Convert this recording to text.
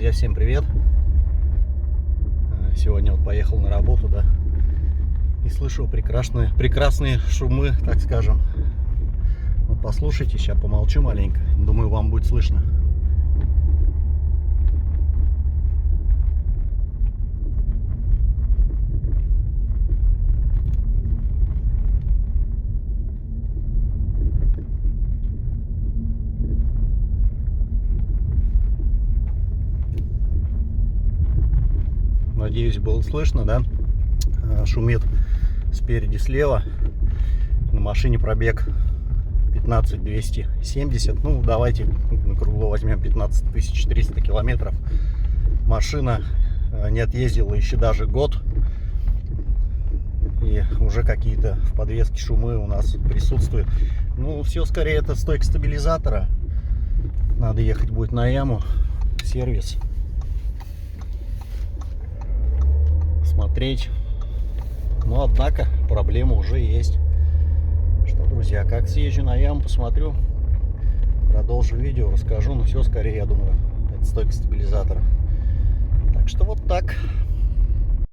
Друзья, всем привет! Сегодня вот поехал на работу, да, и слышу прекрасные шумы, так скажем. Вот послушайте, сейчас помолчу маленько, думаю, вам будет слышно. Надеюсь, было слышно, да? Шумит спереди, слева. На машине пробег 15270. Ну, давайте на кругло возьмем 15300 километров. Машина не отъездила еще даже год. И уже какие-то в подвеске шумы у нас присутствуют. Ну, все скорее это стойка стабилизатора. Надо ехать будет на яму, в сервис. Смотреть. Но однако проблема уже есть. Что, друзья, как съезжу на яму, посмотрю, продолжу видео, расскажу. Но все скорее, я думаю, это стойка стабилизатора. Так что вот так.